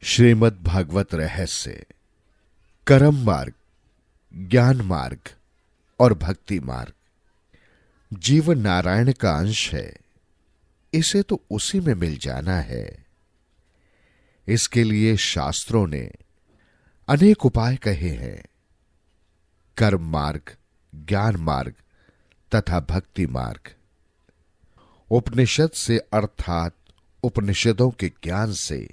श्रीमद् भागवत रहस्य कर्म मार्ग, ज्ञान मार्ग और भक्ति मार्ग जीवन नारायण का अंश है। इसे तो उसी में मिल जाना है। इसके लिए शास्त्रों ने अनेक उपाय कहे हैं। कर्म मार्ग, ज्ञान मार्ग तथा भक्ति मार्ग। उपनिषद से अर्थात उपनिषदों के ज्ञान से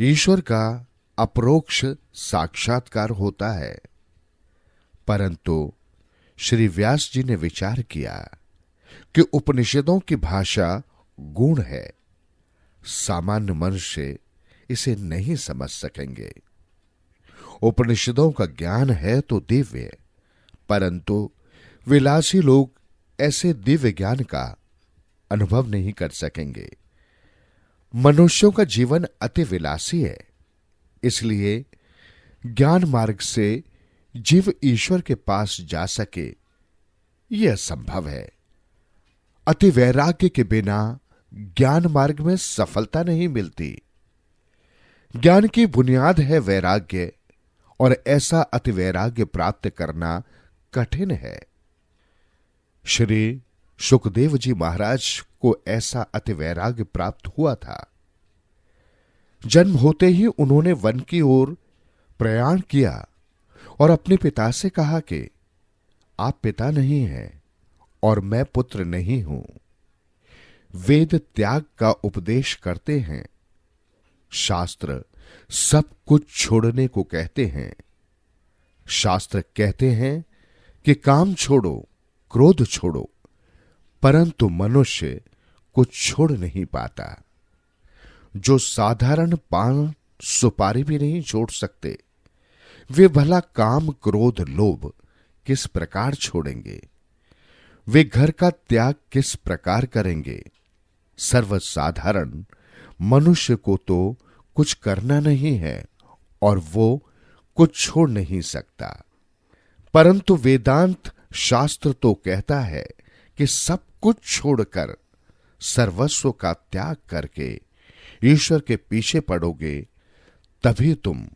ईश्वर का अपरोक्ष साक्षात्कार होता है। परंतु श्री व्यास जी ने विचार किया कि उपनिषदों की भाषा गूढ़ है, सामान्य मनुष्य इसे नहीं समझ सकेंगे। उपनिषदों का ज्ञान है तो दिव्य, परंतु विलासी लोग ऐसे दिव्य ज्ञान का अनुभव नहीं कर सकेंगे। मनुष्यों का जीवन अति विलासी है, इसलिए ज्ञान मार्ग से जीव ईश्वर के पास जा सके यह असंभव है। अति वैराग्य के बिना ज्ञान मार्ग में सफलता नहीं मिलती। ज्ञान की बुनियाद है वैराग्य, और ऐसा अति वैराग्य प्राप्त करना कठिन है। श्री सुखदेव जी महाराज को ऐसा अति वैराग्य प्राप्त हुआ था। जन्म होते ही उन्होंने वन की ओर प्रयाण किया और अपने पिता से कहा कि आप पिता नहीं हैं और मैं पुत्र नहीं हूं। वेद त्याग का उपदेश करते हैं, शास्त्र सब कुछ छोड़ने को कहते हैं। शास्त्र कहते हैं कि काम छोड़ो, क्रोध छोड़ो, परंतु मनुष्य कुछ छोड़ नहीं पाता। जो साधारण पान सुपारी भी नहीं छोड़ सकते, वे भला काम क्रोध लोभ किस प्रकार छोड़ेंगे? वे घर का त्याग किस प्रकार करेंगे? सर्वसाधारण मनुष्य को तो कुछ करना नहीं है और वो कुछ छोड़ नहीं सकता। परंतु वेदांत शास्त्र तो कहता है कि सब कुछ छोड़कर सर्वस्व का त्याग करके ईश्वर के पीछे पड़ोगे, तभी तुम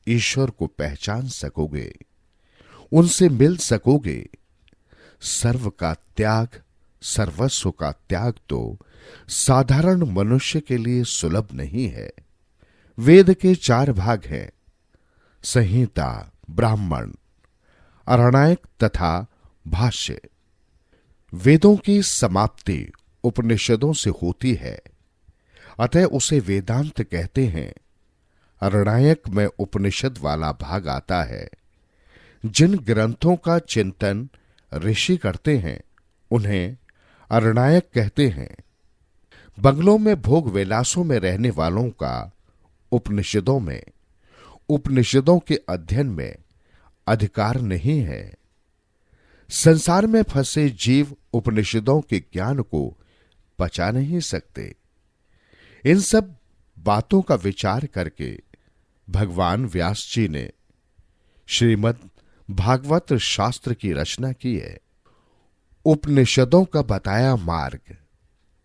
ईश्वर को पहचान सकोगे, उनसे मिल सकोगे। सर्व का त्याग, सर्वस्व का त्याग तो साधारण मनुष्य के लिए सुलभ नहीं है। वेद के 4 भाग हैं, संहिता, ब्राह्मण, आरण्यक तथा भाष्य। वेदों की समाप्ति उपनिषदों से होती है, अतः उसे वेदांत कहते हैं। आरण्यक में उपनिषद वाला भाग आता है। जिन ग्रंथों का चिंतन ऋषि करते हैं उन्हें आरण्यक कहते हैं। बंगलों में भोग विलासों में रहने वालों का उपनिषदों में, उपनिषदों के अध्ययन में अधिकार नहीं है। संसार में फंसे जीव उपनिषदों के ज्ञान को पचा नहीं सकते। इन सब बातों का विचार करके भगवान व्यास जी ने श्रीमद् भागवत शास्त्र की रचना की है। उपनिषदों का बताया मार्ग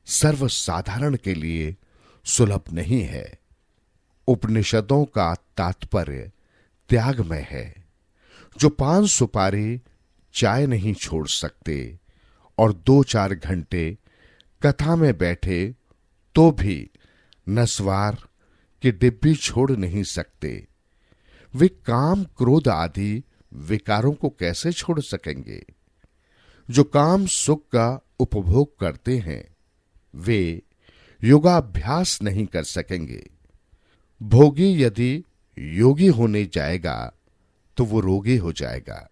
सर्वसाधारण के लिए सुलभ नहीं है। उपनिषदों का तात्पर्य त्याग में है। जो पान सुपारी चाय नहीं छोड़ सकते और 2-4 घंटे कथा में बैठे तो भी नस्वार की डिब्बी छोड़ नहीं सकते, वे काम क्रोध आदि विकारों को कैसे छोड़ सकेंगे? जो काम सुख का उपभोग करते हैं वे योगाभ्यास नहीं कर सकेंगे। भोगी यदि योगी होने जाएगा तो वो रोगी हो जाएगा।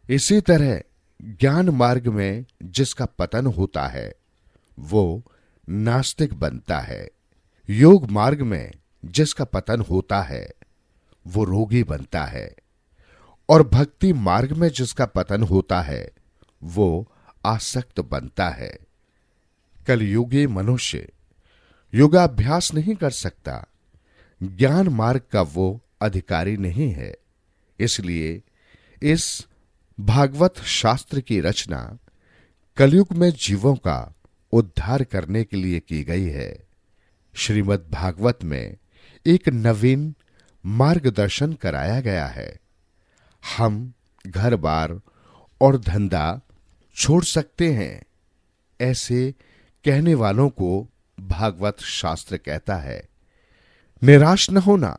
इसी तरह ज्ञान मार्ग में जिसका पतन होता है वो नास्तिक बनता है। योग मार्ग में जिसका पतन होता है वो रोगी बनता है, और भक्ति मार्ग में जिसका पतन होता है वो आसक्त बनता है। कलयुगी मनुष्य योगाभ्यास नहीं कर सकता, ज्ञान मार्ग का वो अधिकारी नहीं है। इसलिए इस भागवत शास्त्र की रचना कलयुग में जीवों का उद्धार करने के लिए की गई है। श्रीमद् भागवत में एक नवीन मार्गदर्शन कराया गया है। हम घर बार और धंधा छोड़ सकते हैं, ऐसे कहने वालों को भागवत शास्त्र कहता है। निराश न होना,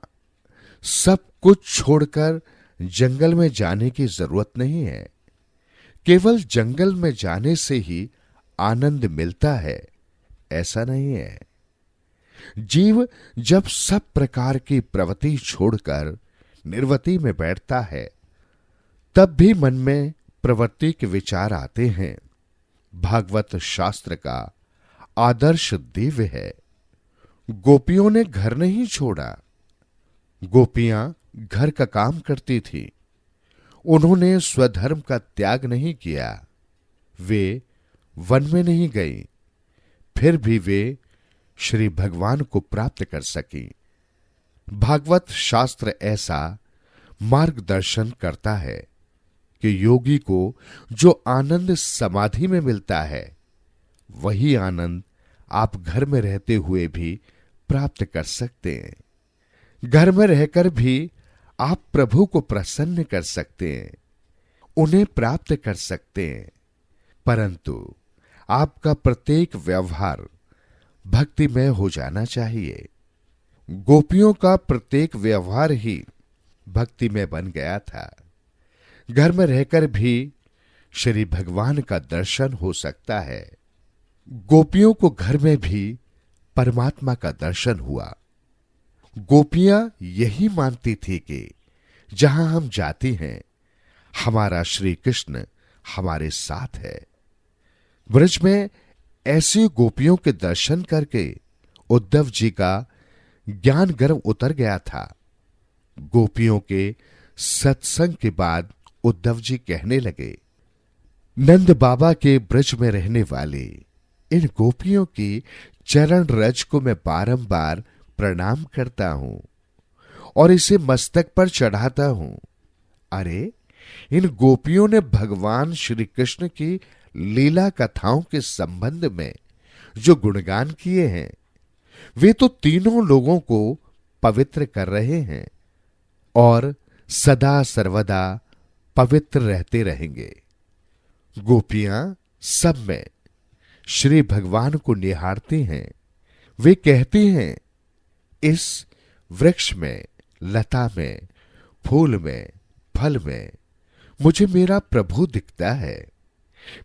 सब कुछ छोड़कर जंगल में जाने की जरूरत नहीं है। केवल जंगल में जाने से ही आनंद मिलता है, ऐसा नहीं है। जीव जब सब प्रकार की प्रवृत्ति छोड़कर निर्वृत्ति में बैठता है, तब भी मन में प्रवृत्ति के विचार आते हैं। भागवत शास्त्र का आदर्श दिव्य है। गोपियों ने घर नहीं छोड़ा। गोपियां घर का काम करती थी। उन्होंने स्वधर्म का त्याग नहीं किया। वे वन में नहीं गई, फिर भी वे श्री भगवान को प्राप्त कर सकी। भागवत शास्त्र ऐसा मार्गदर्शन करता है कि योगी को जो आनंद समाधि में मिलता है, वही आनंद आप घर में रहते हुए भी प्राप्त कर सकते हैं। घर में रहकर भी आप प्रभु को प्रसन्न कर सकते हैं, उन्हें प्राप्त कर सकते हैं। परंतु आपका प्रत्येक व्यवहार भक्तिमय हो जाना चाहिए। गोपियों का प्रत्येक व्यवहार ही भक्ति में बन गया था। घर में रहकर भी श्री भगवान का दर्शन हो सकता है। गोपियों को घर में भी परमात्मा का दर्शन हुआ। गोपियां यही मानती थी कि जहां हम जाती हैं, हमारा श्री कृष्ण हमारे साथ है। ब्रज में ऐसी गोपियों के दर्शन करके उद्धव जी का ज्ञान गर्व उतर गया था। गोपियों के सत्संग के बाद उद्धव जी कहने लगे, नंद बाबा के ब्रज में रहने वाली इन गोपियों की चरण रज को मैं बारंबार प्रणाम करता हूं और इसे मस्तक पर चढ़ाता हूं। अरे, इन गोपियों ने भगवान श्री कृष्ण की लीला कथाओं के संबंध में जो गुणगान किए हैं, वे तो तीनों लोगों को पवित्र कर रहे हैं और सदा सर्वदा पवित्र रहते रहेंगे। गोपियां सब में श्री भगवान को निहारती हैं। वे कहती हैं, इस वृक्ष में, लता में, फूल में, फल में मुझे मेरा प्रभु दिखता है।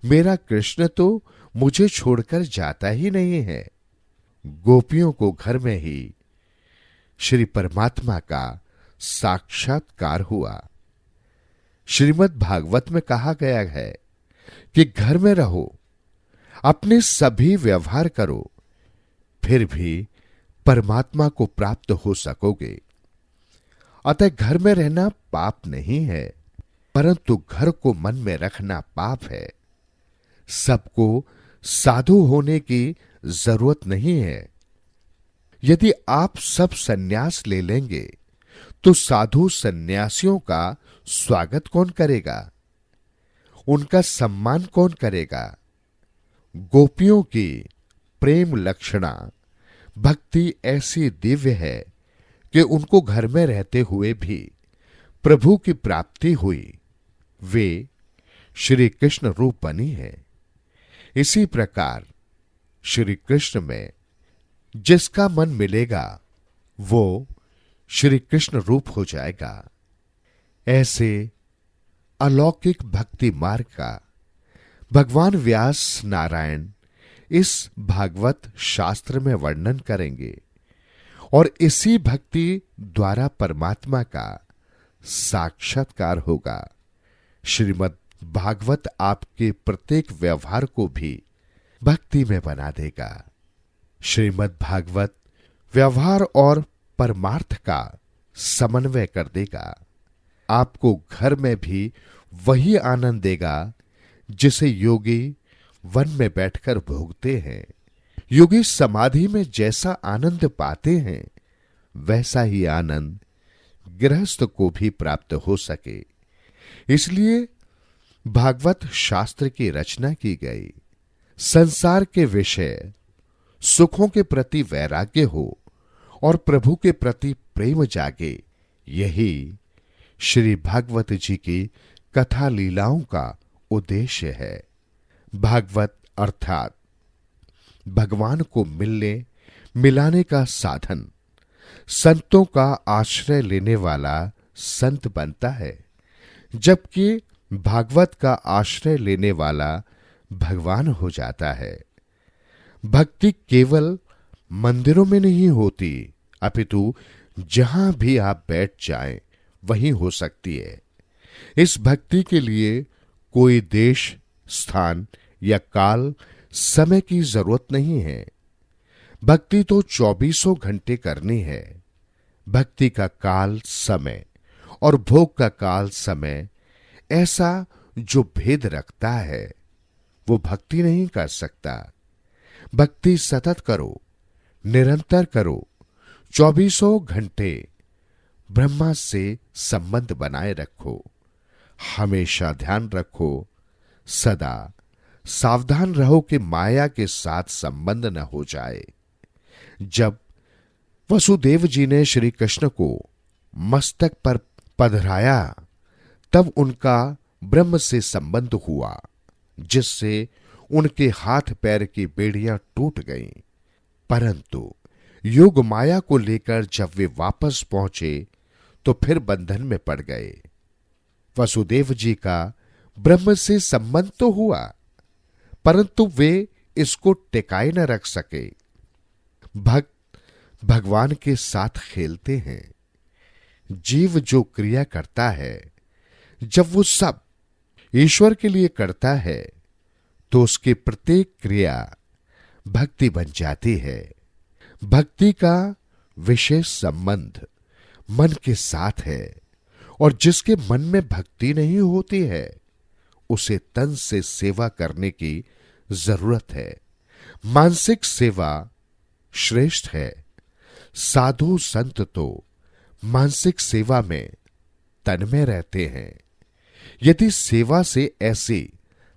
मेरा कृष्ण तो मुझे छोड़कर जाता ही नहीं है। गोपियों को घर में ही श्री परमात्मा का साक्षात्कार हुआ। श्रीमद् भागवत में कहा गया है कि घर में रहो, अपने सभी व्यवहार करो, फिर भी परमात्मा को प्राप्त हो सकोगे। अतः घर में रहना पाप नहीं है, परंतु घर को मन में रखना पाप है। सबको साधु होने की जरूरत नहीं है। यदि आप सब सन्यास ले लेंगे, तो साधु सन्यासियों का स्वागत कौन करेगा? उनका सम्मान कौन करेगा? गोपियों की प्रेम लक्षणा भक्ति ऐसी दिव्य है कि उनको घर में रहते हुए भी प्रभु की प्राप्ति हुई। वे श्री कृष्ण रूप बनी है। इसी प्रकार श्री कृष्ण में जिसका मन मिलेगा, वो श्री कृष्ण रूप हो जाएगा। ऐसे अलौकिक भक्ति मार्ग का भगवान व्यास नारायण इस भागवत शास्त्र में वर्णन करेंगे और इसी भक्ति द्वारा परमात्मा का साक्षात्कार होगा। श्रीमद् भागवत आपके प्रत्येक व्यवहार को भी भक्ति में बना देगा। श्रीमद् भागवत व्यवहार और परमार्थ का समन्वय कर देगा। आपको घर में भी वही आनंद देगा जिसे योगी वन में बैठकर भोगते हैं। योगी समाधि में जैसा आनंद पाते हैं, वैसा ही आनंद गृहस्थ को भी प्राप्त हो सके, इसलिए भागवत शास्त्र की रचना की गई। संसार के विषय सुखों के प्रति वैराग्य हो और प्रभु के प्रति प्रेम जागे, यही श्री भागवत जी की कथा लीलाओं का उद्देश्य है। भागवत अर्थात भगवान को मिलने मिलाने का साधन, संतों का आश्रय लेने वाला संत बनता है, जबकि भागवत का आश्रय लेने वाला भगवान हो जाता है। भक्ति केवल मंदिरों में नहीं होती, अपितु जहां भी आप बैठ जाएं वहीं हो सकती है। इस भक्ति के लिए कोई देश, स्थान या काल, समय की जरूरत नहीं है। भक्ति तो 24 घंटे करनी है। भक्ति का काल समय और भोग का काल समय ऐसा जो भेद रखता है वो भक्ति नहीं कर सकता। भक्ति सतत करो, निरंतर करो, 24 घंटे ब्रह्मा से संबंध बनाए रखो। हमेशा ध्यान रखो, सदा सावधान रहो कि माया के साथ संबंध न हो जाए। जब वसुदेव जी ने श्री कृष्ण को मस्तक पर पधराया, तब उनका ब्रह्म से संबंध हुआ, जिससे उनके हाथ पैर की बेड़ियां टूट गईं। परंतु योग माया को लेकर जब वे वापस पहुंचे तो फिर बंधन में पड़ गए। वसुदेव जी का ब्रह्म से संबंध तो हुआ, परंतु वे इसको टिकाए न रख सके। भक्त भगवान के साथ खेलते हैं। जीव जो क्रिया करता है, जब वो सब ईश्वर के लिए करता है, तो उसकी प्रत्येक क्रिया भक्ति बन जाती है। भक्ति का विशेष संबंध मन के साथ है, और जिसके मन में भक्ति नहीं होती है, उसे तन से सेवा करने की जरूरत है। मानसिक सेवा श्रेष्ठ है। साधु संत तो मानसिक सेवा में तन्मय रहते हैं। यदि सेवा से ऐसी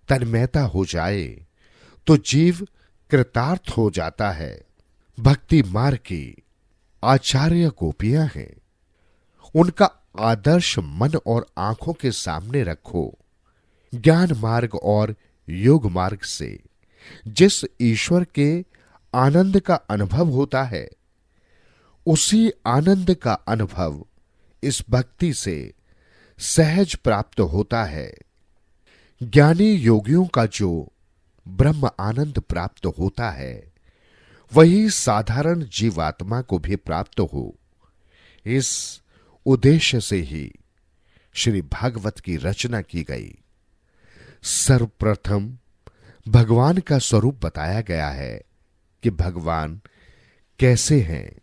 तन्मयता हो जाए तो जीव कृतार्थ हो जाता है। भक्ति मार्ग की आचार्य गोपियां हैं। उनका आदर्श मन और आंखों के सामने रखो। ज्ञान मार्ग और योग मार्ग से जिस ईश्वर के आनंद का अनुभव होता है, उसी आनंद का अनुभव इस भक्ति से सहज प्राप्त होता है। ज्ञानी योगियों का जो ब्रह्म आनंद प्राप्त होता है, वही साधारण जीवात्मा को भी प्राप्त हो। इस उद्देश्य से ही श्री भागवत की रचना की गई। सर्वप्रथम भगवान का स्वरूप बताया गया है कि भगवान कैसे हैं।